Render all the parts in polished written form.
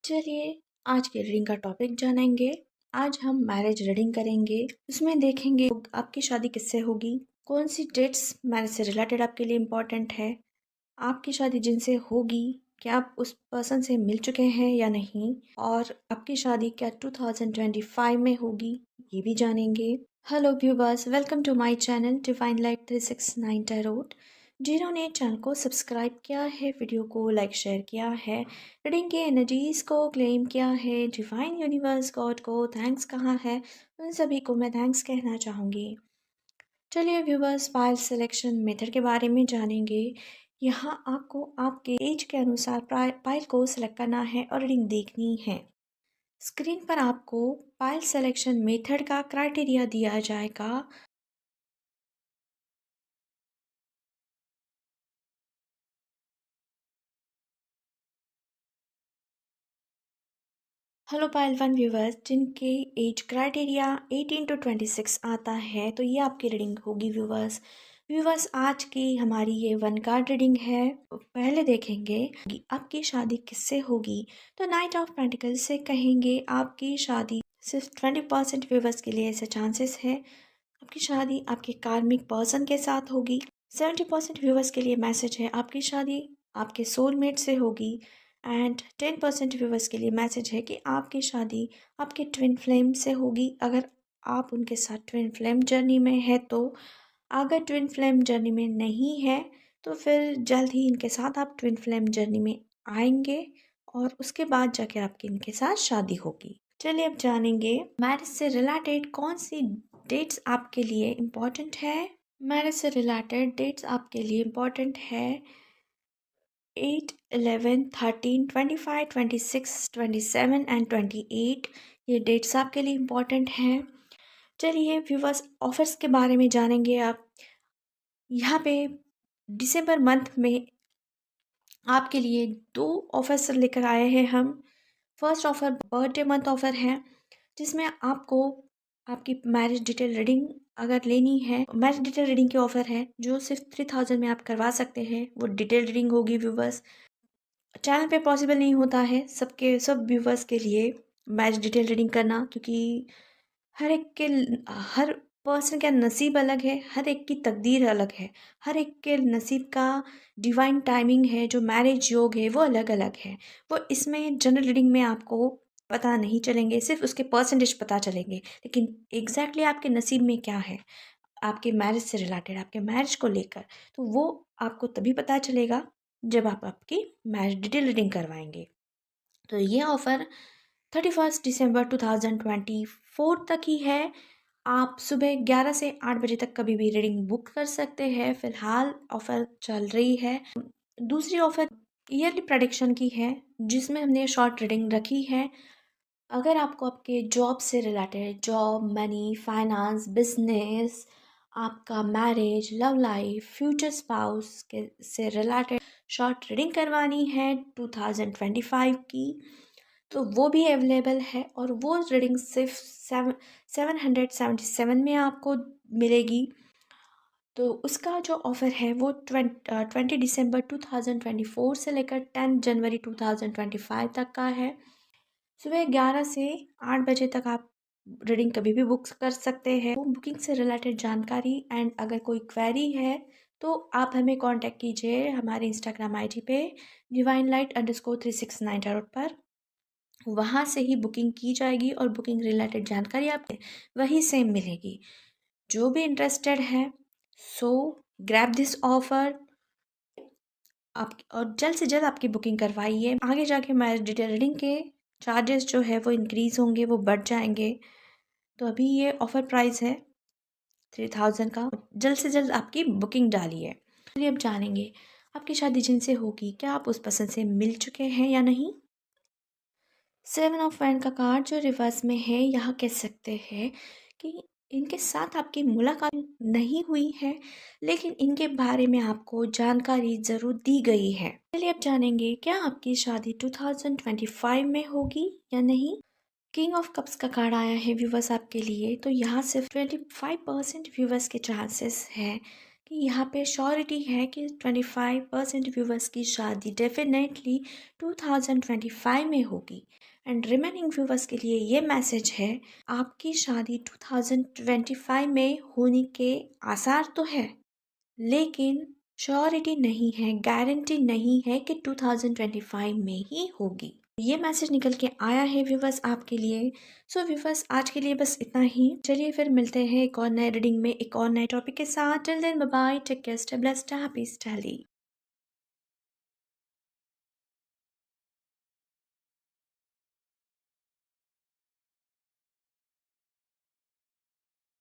चलिए आज की रीडिंग का टॉपिक जानेंगे। आज हम मैरिज रीडिंग करेंगे। उसमें देखेंगे आपकी शादी किससे होगी, कौन सी डेट्स मैरिज से रिलेटेड आपके लिए इम्पोर्टेंट है, आपकी शादी जिनसे होगी क्या आप उस पर्सन से मिल चुके हैं या नहीं, और आपकी शादी क्या 2025 में होगी ये भी जानेंगे। Hello viewers, welcome to my channel divine light 369 tarot. जिन्होंने चैनल को सब्सक्राइब किया है, वीडियो को लाइक शेयर किया है, रीडिंग के एनर्जीज को क्लेम किया है, डिवाइन यूनिवर्स गॉड को थैंक्स कहा है, उन सभी को मैं थैंक्स कहना चाहूँगी। चलिए व्यूवर्स, फाइल सिलेक्शन मेथड के बारे में जानेंगे। यहाँ आपको आपके एज के अनुसार फाइल को सिलेक्ट करना है और रीडिंग देखनी है। स्क्रीन पर आपको फाइल सिलेक्शन मेथड का क्राइटेरिया दिया जाएगा। हेलो पायल वन व्यूवर्स, जिनके एज क्राइटेरिया 18 टू 26 आता है तो ये आपकी रीडिंग होगी। व्यूवर्स आज की हमारी ये वन कार्ड रीडिंग है। पहले देखेंगे कि आपकी शादी किससे होगी। तो नाइट ऑफ पेंटिकल्स से कहेंगे आपकी शादी सिर्फ 20% व्यूवर्स के लिए ऐसे चांसेस है। आपकी शादी आपके कार्मिक पर्सन के साथ होगी। 70% व्यूवर्स के लिए मैसेज है आपकी शादी आपके सोलमेट से होगी। एंड 10% व्यूवर्स के लिए मैसेज है कि आपकी शादी आपके ट्विन फ्लेम से होगी, अगर आप उनके साथ ट्विन फ्लेम जर्नी में है तो। अगर ट्विन फ्लेम जर्नी में नहीं है तो फिर जल्द ही इनके साथ आप ट्विन फ्लेम जर्नी में आएंगे और उसके बाद जाके आपकी इनके साथ शादी होगी। चलिए अब जानेंगे मैरिज से रिलेटेड कौन सी डेट्स आपके लिए इम्पोर्टेंट है। मैरिज से रिलेटेड डेट्स आपके लिए इम्पोर्टेंट है 8, 11, 13, 25, 26, 27 एंड 28। ये डेट्स आपके लिए इम्पोर्टेंट हैं। चलिए व्यूवर्स, ऑफर्स के बारे में जानेंगे। आप यहाँ पे दिसंबर मंथ में आपके लिए 2 ऑफर्स लेकर आए हैं हम। First offer birthday month offer है, जिसमें आपको आपकी मैरिज डिटेल रीडिंग अगर लेनी है, मैरिज डिटेल रीडिंग की ऑफर है जो सिर्फ 3000 में आप करवा सकते हैं। वो डिटेल रीडिंग होगी व्यूवर्स। चैनल पे पॉसिबल नहीं होता है सब व्यूवर्स के लिए मैच डिटेल रीडिंग करना, क्योंकि हर एक के हर पर्सन का नसीब अलग है, हर एक की तकदीर अलग है, हर एक के नसीब का डिवाइन टाइमिंग है, जो मैरिज योग है वो अलग अलग है। वो इसमें जनरल रीडिंग में आपको पता नहीं चलेंगे, सिर्फ उसके परसेंटेज पता चलेंगे, लेकिन एग्जैक्टली आपके नसीब में क्या है आपके मैरिज से रिलेटेड, आपके मैरिज को लेकर, तो वो आपको तभी पता चलेगा जब आप आपकी मैरिज डिटेल रीडिंग करवाएंगे। तो ये ऑफ़र 31 दिसंबर 2024 तक ही है। आप सुबह 11 से 8 बजे तक कभी भी रीडिंग बुक कर सकते हैं। फ़िलहाल ऑफ़र चल रही है। दूसरी ऑफ़र ईयरली प्रेडिक्शन की है, जिसमें हमने शॉर्ट रीडिंग रखी है। अगर आपको आपके जॉब से related, job, money, finance, business, आपका marriage, love life, future spouse के से रिलेटेड शॉर्ट रीडिंग करवानी है 2025 की, तो वो भी अवेलेबल है। और वो रीडिंग सिर्फ 777 में आपको मिलेगी। तो उसका जो ऑफ़र है वो 20 दिसंबर 2024 से लेकर 10 जनवरी 2025 तक का है। सुबह 11 से 8 बजे तक आप रीडिंग कभी भी बुक कर सकते हैं। बुकिंग से रिलेटेड जानकारी एंड अगर कोई क्वेरी है तो आप हमें कांटेक्ट कीजिए हमारे इंस्टाग्राम आईडी पे divinelight_369 टैरोट पर। वहाँ से ही बुकिंग की जाएगी और बुकिंग रिलेटेड जानकारी आपको वही सेम मिलेगी। जो भी इंटरेस्टेड है सो ग्रैब दिस ऑफर आप, और जल्द से जल्द आपकी बुकिंग करवाइए। आगे जाके मैरिज डिटेल रीडिंग के चार्जेस जो है वो इंक्रीज़ होंगे, वो बढ़ जाएंगे। तो अभी ये ऑफ़र प्राइस है 3000 का। जल्द से जल्द आपकी बुकिंग डालिए। चलिए अब जानेंगे आपकी शादी जिनसे होगी क्या आप उस पर्सन से मिल चुके हैं या नहीं। 7 ऑफ वैंड का कार्ड जो रिवर्स में है, यहाँ कह सकते हैं कि इनके साथ आपकी मुलाकात नहीं हुई है, लेकिन इनके बारे में आपको जानकारी ज़रूर दी गई है। चलिए अब जानेंगे क्या आपकी शादी 2025 में होगी या नहीं। किंग ऑफ कप्स का कार्ड आया है व्यूवर्स आपके लिए। तो यहाँ सिर्फ 25% व्यूवर्स के चांसेस है कि यहाँ पे श्योरिटी है कि 25% व्यूवर्स की शादी डेफिनेटली 2025 में होगी। एंड रिमेनिंग व्यूवर्स के लिए ये मैसेज है, आपकी शादी 2025 में होने के आसार तो है, लेकिन श्योरिटी नहीं है, गारंटी नहीं है कि 2025 में ही होगी। ये मैसेज निकल के आया है व्यूवर्स आपके लिए। सो व्यूवर्स, आज के लिए बस इतना ही। चलिए फिर मिलते हैं एक और नए रीडिंग में एक और नए टॉपिक के साथ। Till then bye bye, take care, stay blessed, happy study.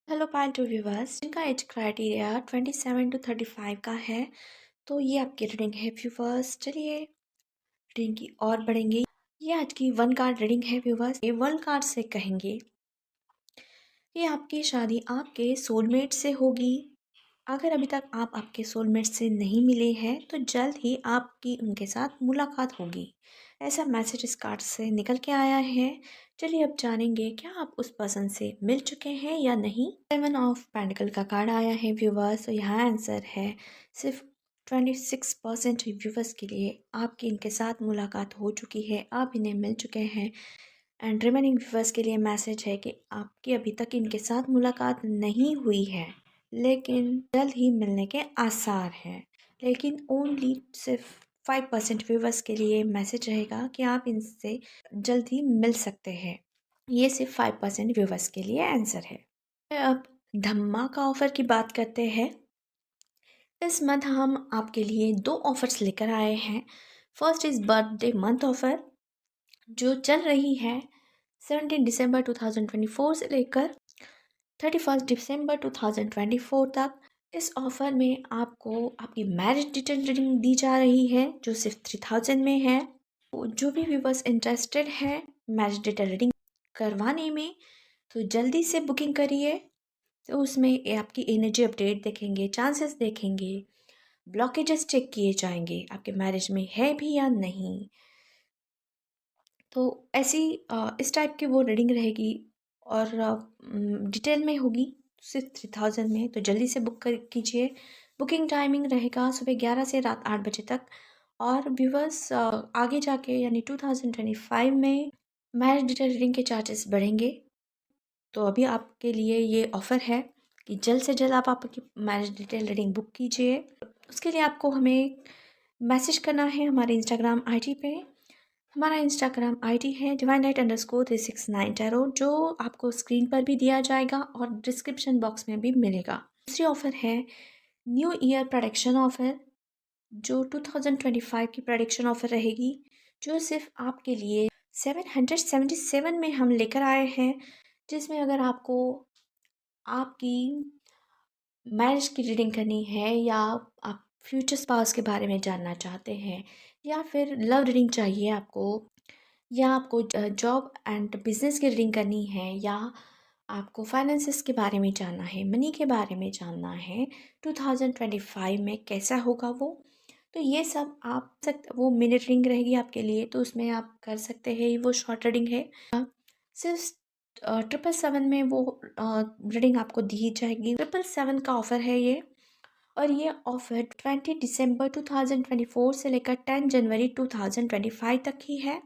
Hello part two viewers, जिनका एज क्राइटेरिया 27 to 35 का है, तो ये आपकी रीडिंग है व्यूवर्स। चलिए रीडिंग की और बढ़ेंगे। ये आज की वन कार्ड रीडिंग है व्यूवर्स। ये वन कार्ड से कहेंगे कि आपकी शादी आपके सोलमेट से होगी। अगर अभी तक आप आपके सोलमेट से नहीं मिले हैं तो जल्द ही आपकी उनके साथ मुलाकात होगी, ऐसा मैसेज इस कार्ड से निकल के आया है। चलिए अब जानेंगे क्या आप उस पर्सन से मिल चुके हैं या नहीं। 7 ऑफ पेंटिकल का कार्ड आया है व्यूवर्स। तो यहाँ आंसर है सिर्फ 26% व्यूवर्स के लिए आपकी इनके साथ मुलाकात हो चुकी है, आप इन्हें मिल चुके हैं। एंड रिमेनिंग व्यूवर्स के लिए मैसेज है कि आपकी अभी तक इनके साथ मुलाकात नहीं हुई है, लेकिन जल्द ही मिलने के आसार हैं। लेकिन ओनली सिर्फ 5% व्यूवर्स के लिए मैसेज रहेगा कि आप इनसे जल्द ही मिल सकते हैं। ये सिर्फ 5% व्यूवर्स के लिए आंसर है। अब धमाका ऑफर की बात करते हैं। इस मंथ हम आपके लिए 2 ऑफर्स लेकर आए हैं। First is birthday month offer, जो चल रही है 17 दिसंबर 2024 से लेकर 31 दिसंबर 2024 तक। इस ऑफ़र में आपको आपकी मैरिज डिटेल रीडिंग दी जा रही है, जो सिर्फ 3000 में है। तो जो भी व्यूवर्स इंटरेस्टेड है मैरिज डिटेल रीडिंग करवाने में, तो जल्दी से बुकिंग करिए। तो उसमें आपकी एनर्जी अपडेट देखेंगे, चांसेस देखेंगे, ब्लॉकेजेस चेक किए जाएंगे, आपके मैरिज में है भी या नहीं। तो ऐसी इस टाइप की वो रीडिंग रहेगी और डिटेल में होगी सिर्फ 3000 में। तो जल्दी से बुक कर कीजिए। बुकिंग टाइमिंग रहेगा सुबह 11 से रात 8 बजे तक। और व्यूवर्स, आगे जाके यानी 2025 में मैरिज डिटेल रीडिंग के चार्जेस बढ़ेंगे। तो अभी आपके लिए ये ऑफ़र है कि जल्द से जल्द आप आपकी मैरिज डिटेल रीडिंग बुक कीजिए। उसके लिए आपको हमें मैसेज करना है हमारे इंस्टाग्राम आईडी पे। हमारा इंस्टाग्राम आईडी है divine_369 टैरो, जो आपको स्क्रीन पर भी दिया जाएगा और डिस्क्रिप्शन बॉक्स में भी मिलेगा। दूसरी ऑफ़र है न्यू ईयर प्रोडक्शन ऑफ़र, जो 2025 की प्रोडक्शन ऑफ़र रहेगी, जो सिर्फ आपके लिए 777 में हम लेकर आए हैं। जिसमें अगर आपको आपकी मैरिज की रीडिंग करनी है, या आप फ्यूचर स्पाउस के बारे में जानना चाहते हैं, या फिर लव रीडिंग चाहिए आपको, या आपको जॉब एंड बिजनेस की रीडिंग करनी है, या आपको फाइनेंसेस के बारे में जानना है, मनी के बारे में जानना है 2025 में कैसा होगा वो, तो ये सब आप वो मिनट रीडिंग रहेगी आपके लिए, तो उसमें आप कर सकते हैं। वो शॉर्ट रीडिंग है, सिर्फ 777 में वो रीडिंग आपको दी जाएगी। 777 का ऑफ़र है ये। और ये ऑफ़र 20 दिसंबर 2024 से लेकर 10 जनवरी 2025 तक ही है।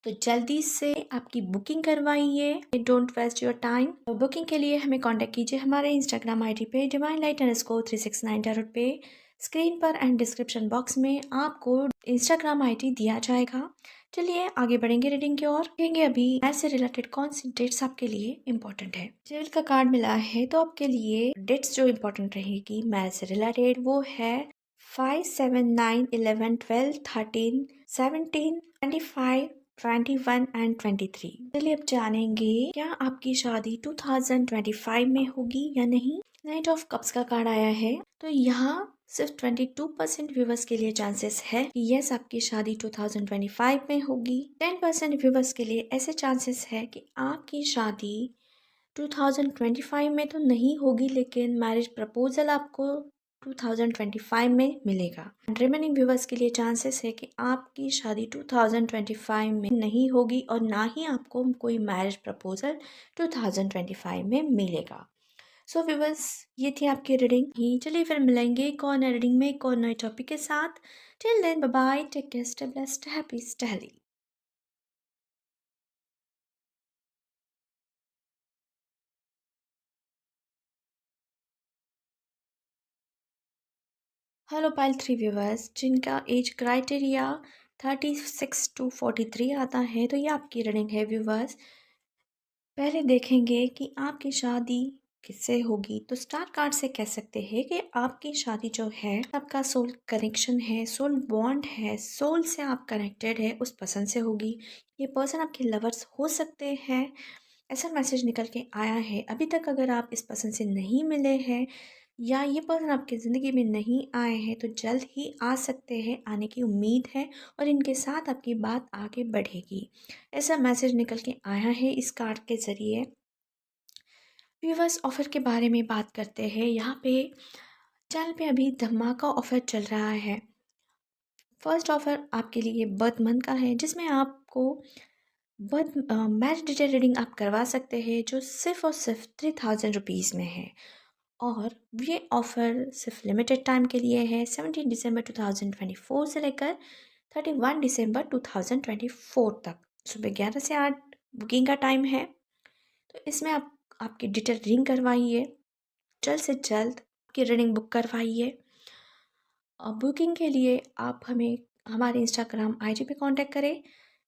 तो जल्दी से आपकी बुकिंग करवाइए, don't waste your time. Booking के लिए हमें कांटेक्ट कीजिए हमारे इंस्टाग्राम आईडी पे divine_369 टैरो पे। स्क्रीन पर एंड डिस्क्रिप्शन बॉक्स में आपको इंस्टाग्राम आईडी दिया जाएगा। चलिए आगे बढ़ेंगे रीडिंग की ओर। देखेंगे अभी ऐसे रिलेटेड कौन सी डेट्स आपके लिए इम्पोर्टेंट है। जेल का कार्ड मिला है, तो आपके लिए डेट्स जो इम्पोर्टेंट रहेगी मैरिज से रिलेटेड, वो है 5, 7, 9, 11, 12, 13, 17, 25, 21 एंड 23। चलिए अब जानेंगे क्या आपकी शादी 2025 में होगी या नहीं। नाइट ऑफ कप्स का कार्ड आया है, तो यहाँ सिर्फ 22% व्यूवर्स के लिए चांसेस है कि यस आपकी शादी 2025 में होगी। 10% व्यूवर्स के लिए ऐसे चांसेस है कि आपकी शादी 2025 में तो नहीं होगी, लेकिन मैरिज प्रपोजल आपको 2025 में मिलेगा। रिमेनिंग व्यूवर्स के लिए चांसेस है कि आपकी शादी 2025 में नहीं होगी और ना ही आपको कोई मैरिज प्रपोजल 2025 में मिलेगा। सो व्यूअर्स, ये थी आपकी रीडिंग ही। चलिए फिर मिलेंगे एक और नए रीडिंग में एक और नए टॉपिक के साथ। Till then bye bye, take care, stay blessed, happy, stay healthy. Hello pile 3 viewers जिनका एज क्राइटेरिया 36 to 43 आता है, तो ये आपकी रीडिंग है व्यूवर्स। पहले देखेंगे कि आपकी शादी किससे होगी। तो स्टार कार्ड से कह सकते हैं कि आपकी शादी जो है, आपका सोल कनेक्शन है, सोल बॉन्ड है, सोल से आप कनेक्टेड है, उस पर्सन से होगी। ये पर्सन आपके लवर्स हो सकते हैं, ऐसा मैसेज निकल के आया है। अभी तक अगर आप इस पर्सन से नहीं मिले हैं या ये पर्सन आपकी ज़िंदगी में नहीं आए हैं, तो जल्द ही आ सकते हैं, आने की उम्मीद है और इनके साथ आपकी बात आगे बढ़ेगी। ऐसा मैसेज निकल के आया है इस कार्ड के ज़रिए। व्यूवर्स, ऑफ़र के बारे में बात करते हैं। यहाँ पे चैनल पे अभी धमाका ऑफ़र चल रहा है। फर्स्ट ऑफ़र आपके लिए बर्थ मंथ का है, जिसमें आपको बर्थ मैरिज डिटेल रीडिंग आप करवा सकते हैं, जो सिर्फ़ और सिर्फ 3000 रुपीज़ में है। और ये ऑफ़र सिर्फ लिमिटेड टाइम के लिए है, 17 दिसंबर 2024 से लेकर 31 दिसंबर 2024 तक। सुबह 11 से 8 बुकिंग का टाइम है। तो इसमें आप आपकी डिटेल रीडिंग करवाइए, जल्द से जल्द आपकी रीडिंग बुक करवाइए। बुकिंग के लिए आप हमें हमारे इंस्टाग्राम आईडी पे कांटेक्ट करें।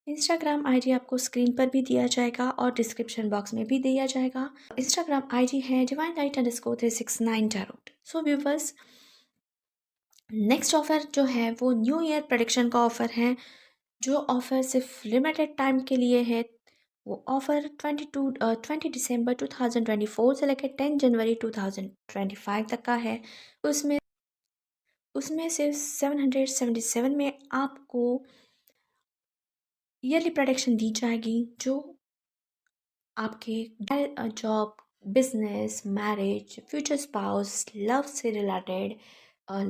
इंस्टाग्राम आईडी आपको स्क्रीन पर भी दिया जाएगा और डिस्क्रिप्शन बॉक्स में भी दिया जाएगा। इंस्टाग्राम आईडी है divine_369 tarot। सो व्यूवर्स, नेक्स्ट ऑफ़र जो है वो न्यू ईयर प्रेडिक्शन का ऑफ़र है, जो ऑफ़र सिर्फ लिमिटेड टाइम के लिए है। वो ऑफ़र 20 दिसंबर 2024 से लेकर 10 जनवरी 2025 तक का है। उसमें उसमें सिर्फ 777 में आपको ईयरली प्रोडक्शन दी जाएगी, जो आपके job, business, marriage, future spouse, love से रिलेटेड,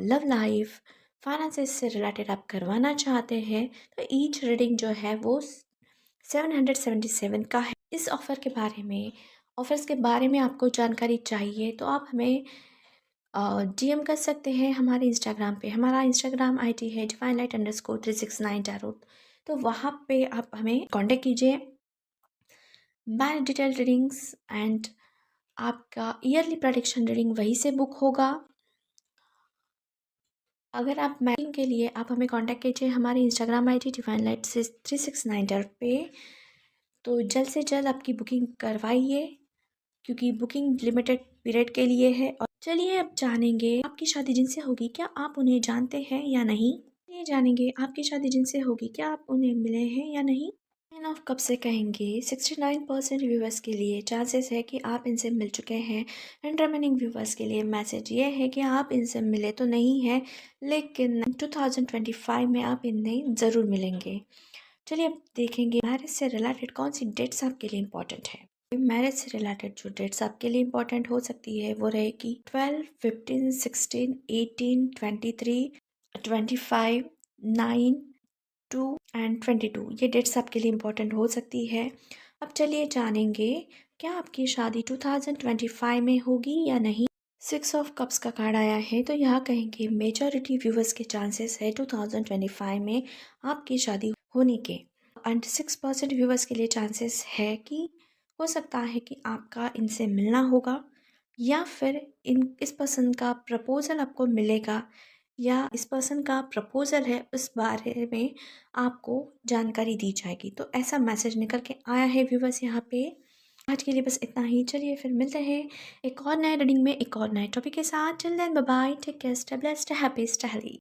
लव लाइफ, फाइनेंसेस से रिलेटेड आप करवाना चाहते हैं, तो ईच रीडिंग जो है वो 777 का है। इस ऑफ़र के बारे में, ऑफ़र्स के बारे में आपको जानकारी चाहिए तो आप हमें डीएम कर सकते हैं हमारे इंस्टाग्राम पे। हमारा इंस्टाग्राम आईडी है divinelight_369 tarot। तो वहाँ पे आप हमें कांटेक्ट कीजिए। मैरिज डिटेल रीडिंग्स एंड आपका ईयरली प्रेडिक्शन रीडिंग वहीं से बुक होगा। अगर आप मैरिज के लिए आप हमें कांटेक्ट कीजिए हमारे इंस्टाग्राम आईडी divinelight369 tarot पे। तो जल्द से जल्द आपकी बुकिंग करवाइए, क्योंकि बुकिंग लिमिटेड पीरियड के लिए है। और चलिए अब जानेंगे आपकी शादी जिनसे होगी, क्या आप उन्हें जानते हैं या नहीं। ये जानेंगे आपकी शादी जिनसे होगी, क्या आप उन्हें मिले हैं या नहीं। नाइन ऑफ कब से कहेंगे 69% व्यूवर्स के लिए चांसेस है कि आप इनसे मिल चुके हैं। एंड रिमेनिंग व्यूवर्स के लिए मैसेज ये है कि आप इनसे मिले तो नहीं हैं, लेकिन 2025 में आप इन्हें ज़रूर मिलेंगे। चलिए अब देखेंगे मैरिज से रिलेटेड कौन सी डेट्स आपके लिए इम्पोर्टेंट है। मैरिज से रिलेटेड जो डेट्स आपके लिए इम्पोर्टेंट हो सकती है वो रहेगी 12, 15, 16, 18, 23, 25, 9, 2 एंड 22। ये डेट्स आपके लिए इम्पोर्टेंट हो सकती है। अब चलिए जानेंगे क्या आपकी शादी 2025 में होगी या नहीं। 6 ऑफ कप्स का कार्ड आया है, तो यहाँ कहेंगे मेजॉरिटी व्यूवर्स के चांसेस है 2025 में आपकी शादी होने के। एंड 6% व्यूवर्स के लिए चांसेस है कि हो सकता है कि आपका इनसे मिलना होगा, या फिर इस पर्सन का प्रपोज़ल आपको मिलेगा, या इस पर्सन का प्रपोज़ल है उस बारे में आपको जानकारी दी जाएगी। तो ऐसा मैसेज निकल के आया है व्यूवर्स यहाँ पे। आज के लिए बस इतना ही। चलिए फिर मिलते हैं एक और नए रीडिंग में एक और नए टॉपिक के साथ। Till then bye bye, take care, stay blessed, happy, stay healthy.